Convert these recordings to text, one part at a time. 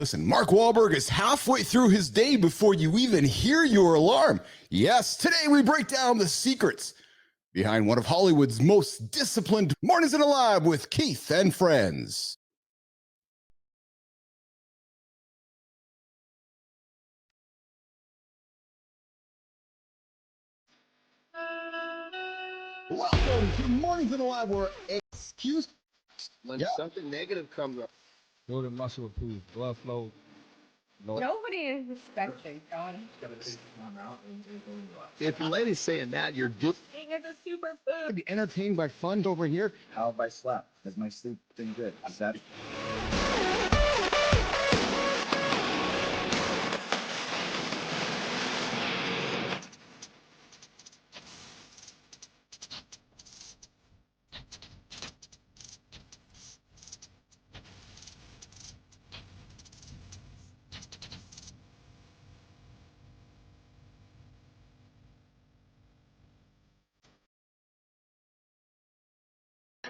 Listen, Mark Wahlberg is halfway through his day before you even hear your alarm. Yes, today we break down the secrets behind one of Hollywood's most disciplined mornings in a lab with Keith and friends. Welcome to Mornings in a Lab, where When something negative comes up, Build a muscle improve blood flow. Nobody is expecting, John. if your lady's saying that, you're just It's a superfood. Be entertained by fun over here. How have I slept? Has my sleep been good? Is that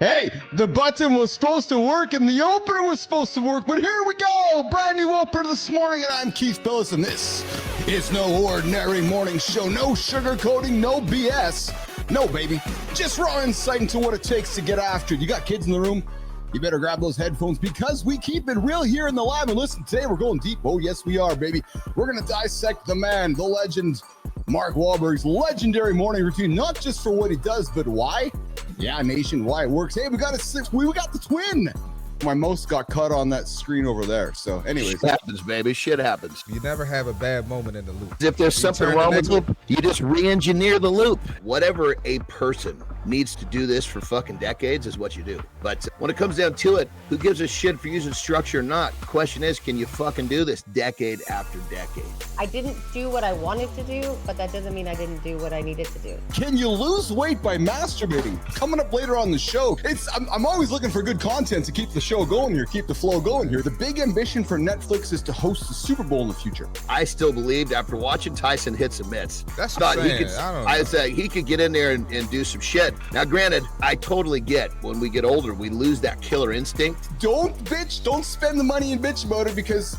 Hey, the button was supposed to work and the opener was supposed to work, but here we go! Brand new opener this morning, and I'm Keith Bilous, and this is no ordinary morning show. No sugarcoating, no BS. No, baby. Just raw insight into what it takes to get after it. You got kids in the room? You better grab those headphones because we keep it real here in the lab. And listen, today we're going deep. Oh, yes, we are, baby. We're going to dissect the man, the legend, Mark Wahlberg's legendary morning routine, not just for what he does, but why. Yeah, nation, why it works. Hey, we got the twin. My mouse got cut on that screen over there. So anyways. shit happens, baby. Shit happens. you never have a bad moment in the loop? If there's You something turn the wrong with next the loop, you just re-engineer the loop. Whatever a person needs to do this for fucking decades is what you do. But when it comes down to it, who gives a shit for using structure or not? The question is, can you fucking do this decade after decade? I didn't do what I wanted to do, but that doesn't mean I didn't do what I needed to do. Can you lose weight by masturbating? Coming up later on the show. I'm always looking for good content to keep the show going here, keep the flow going here. The big ambition for Netflix is to host the Super Bowl in the future. I still believed after watching Tyson hit some mitts, That's what I'm saying. I said he could get in there and do some shit. Now, granted, I totally get when we get older, we lose that killer instinct. Don't spend the money and bitch about it, because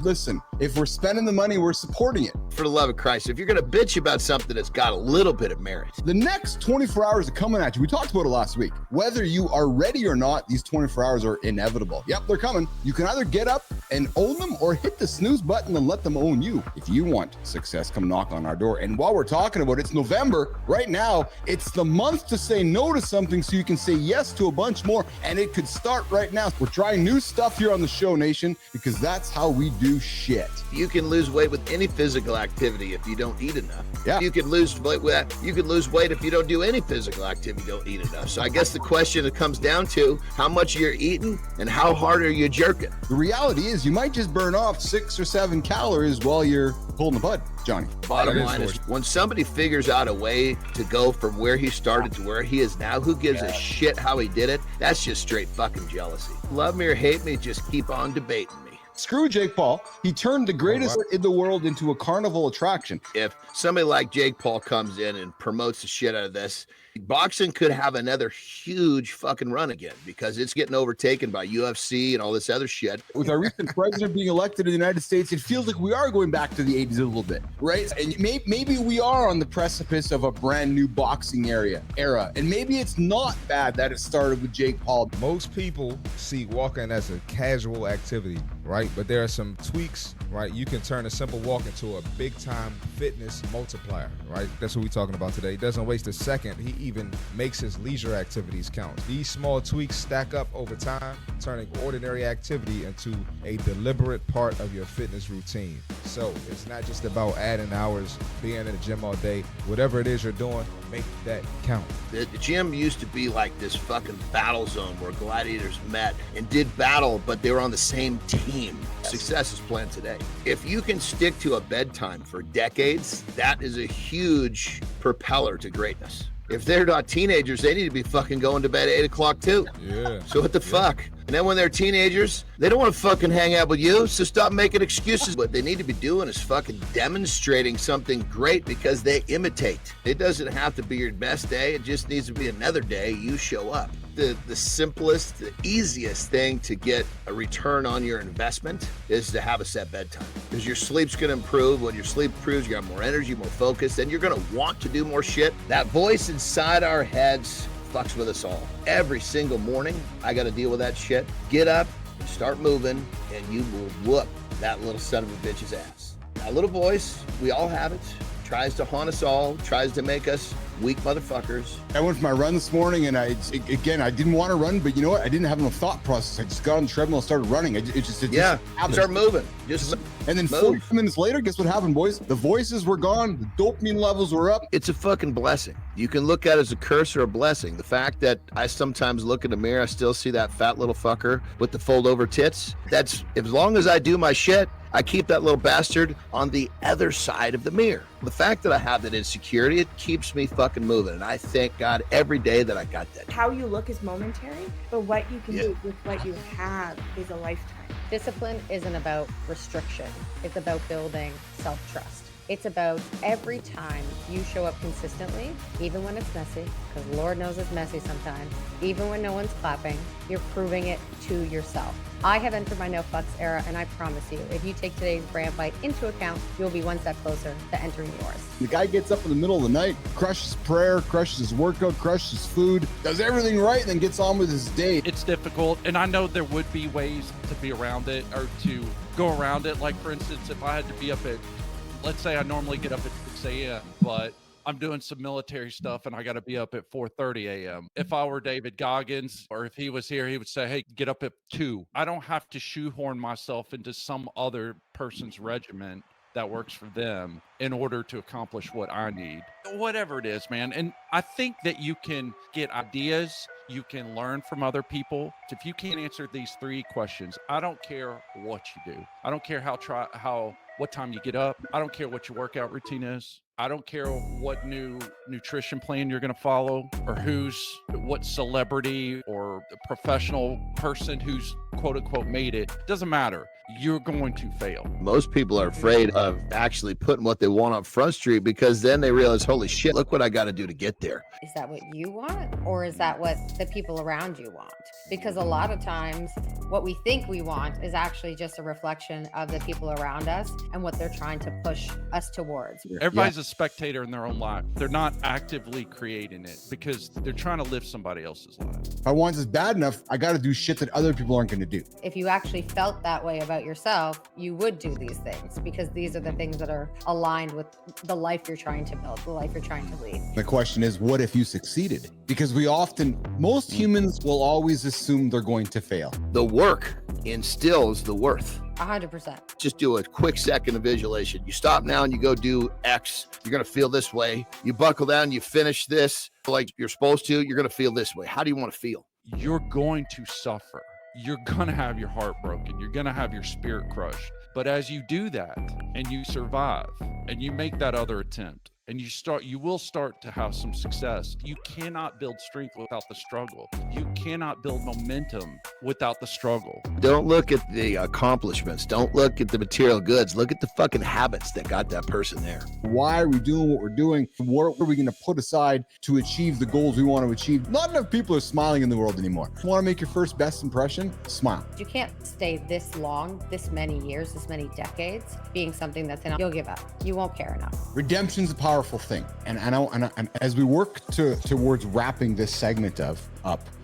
listen, if we're spending the money, we're supporting it. For the love of Christ, if you're going to bitch about something that's got a little bit of merit, The next 24 hours are coming at you. We talked about it last week. Whether you are ready or not, these 24 hours are inevitable. Yep, they're coming. You can either get up and own them or hit the snooze button and let them own you. If you want success, come knock on our door. And while we're talking about it, it's November. Right now, it's the month to say no to something so you can say yes to a bunch more. And it could start right now. We're trying new stuff here on the show, nation, because that's how we do shit. you can lose weight with any physical activity if you don't eat enough. Yeah. You can lose weight with that. You can lose weight if you don't do any physical activity, don't eat enough. So I guess the question it comes down to how much you're eating and how hard are you jerking. The reality is you might just burn off 6 or 7 calories while you're pulling the bud, Johnny. Bottom That is line is, forced. when somebody figures out a way to go from where he started to where he is now, who gives a shit how he did it? That's just straight fucking jealousy. Love me or hate me, just keep on debating me. Screw Jake Paul. He turned the greatest wow. in the world into a carnival attraction. If somebody like Jake Paul comes in and promotes the shit out of this, boxing could have another huge fucking run again, because it's getting overtaken by UFC and all this other shit. With our recent president being elected in the United States, it feels like we are going back to the 80s a little bit, right? And maybe we are on the precipice of a brand new boxing era. And maybe it's not bad that it started with Jake Paul. Most people see walking as a casual activity, right? But there are some tweaks, right? You can turn a simple walk into a big time fitness multiplier, right? That's what we're talking about today. He doesn't waste a second. He even makes his leisure activities count. These small tweaks stack up over time, turning ordinary activity into a deliberate part of your fitness routine. So it's not just about adding hours, being in the gym all day. Whatever it is you're doing, make that count. The gym used to be like this fucking battle zone where gladiators met and did battle, but they were on the same team. Success is planned today. If you can stick to a bedtime for decades, that is a huge propeller to greatness. If they're not teenagers, they need to be fucking going to bed at 8 o'clock too. Yeah. So what the fuck? And then when they're teenagers, they don't want to fucking hang out with you, so stop making excuses. What they need to be doing is fucking demonstrating something great, because they imitate. It doesn't have to be your best day. It just needs to be another day you show up. the simplest, the easiest thing to get a return on your investment is to have a set bedtime, because your sleep's going to improve. When your sleep improves, you got more energy, more focus, and you're going to want to do more shit. That voice inside our heads fucks with us all. Every single morning, I got to deal with that shit. Get up, start moving, and you will whoop that little son of a bitch's ass. That little voice, we all have it, tries to haunt us all, tries to make us weak motherfuckers. I went for my run this morning, and I didn't want to run, but you know what? I didn't have enough thought process. I just got on the treadmill and started running. It just happened. Start moving. And then 40 minutes later, guess what happened, boys? The voices were gone. The dopamine levels were up. It's a fucking blessing. You can look at it as a curse or a blessing. The fact that I sometimes look in the mirror, I still see that fat little fucker with the fold over tits. That's, as long as I do my shit, I keep that little bastard on the other side of the mirror. The fact that I have that insecurity, it keeps me fucking moving. And I thank God every day that I got that. How you look is momentary, but what you can do with what you have is a lifetime. Discipline isn't about restriction. It's about building self-trust. It's about every time you show up consistently, even when it's messy, because Lord knows it's messy sometimes, even when no one's clapping, you're proving it to yourself. I have entered my no fucks era, and I promise you, if you take today's brand bite into account, you'll be one step closer to entering yours. The guy gets up in the middle of the night, crushes prayer, crushes his workout, crushes his food, does everything right, and then gets on with his day. It's difficult, and I know there would be ways to be around it or to go around it. Like, for instance, if I had to be up at, let's say I normally get up at 6 a.m., but I'm doing some military stuff and I got to be up at 4:30 a.m. If I were David Goggins, or if he was here, he would say, hey, get up at 2. I don't have to shoehorn myself into some other person's regimen that works for them in order to accomplish what I need. Whatever it is, man. And I think that you can get ideas, you can learn from other people. If you can't answer these 3 questions, I don't care what you do. I don't care what time you get up. I don't care what your workout routine is. I don't care what new nutrition plan you're going to follow, or what celebrity or professional person who's quote unquote made it. Doesn't matter. You're going to fail. Most people are afraid of actually putting what they want on Front Street, because then they realize, holy shit, look what I got to do to get there. Is that what you want, or is that what the people around you want? Because a lot of times what we think we want is actually just a reflection of the people around us and what they're trying to push us towards. Everybody's a spectator in their own life. They're not actively creating it because they're trying to live somebody else's life. If I want this bad enough, I got to do shit that other people aren't going to do. If you actually felt that way about yourself, you would do these things, because these are the things that are aligned with the life you're trying to build, the life you're trying to lead. The question is, what if you succeeded? Because most humans will always assume they're going to fail. The work instills the worth. 100%. Just do a quick second of visualization. You stop now and you go do X. You're going to feel this way. You buckle down, you finish this like you're supposed to. You're going to feel this way. How do you want to feel? You're going to suffer. You're going to have your heart broken. You're going to have your spirit crushed. But as you do that and you survive and you make that other attempt, and you will start to have some success. You cannot build strength without the struggle. You cannot build momentum without the struggle. Don't look at the accomplishments. Don't look at the material goods. Look at the fucking habits that got that person there. Why are we doing what we're doing? What are we going to put aside to achieve the goals we want to achieve? Not enough people are smiling in the world anymore. You want to make your first best impression? Smile. You can't stay this long, this many years, this many decades, being something that's enough. You'll give up. You won't care enough. Redemption's a powerful thing. And as we work towards wrapping this segment up,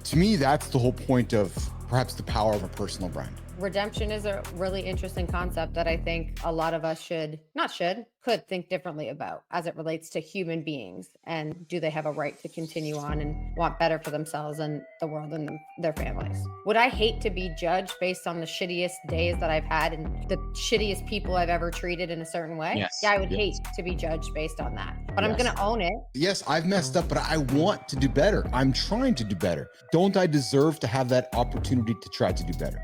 to me, that's the whole point of perhaps the power of a personal brand. Redemption is a really interesting concept that I think a lot of us could think differently about as it relates to human beings, and do they have a right to continue on and want better for themselves and the world and their families. Would I hate to be judged based on the shittiest days that I've had and the shittiest people I've ever treated in a certain way? Yes. Yeah, I would hate to be judged based on that, but I'm going to own it. Yes, I've messed up, but I want to do better. I'm trying to do better. Don't I deserve to have that opportunity to try to do better?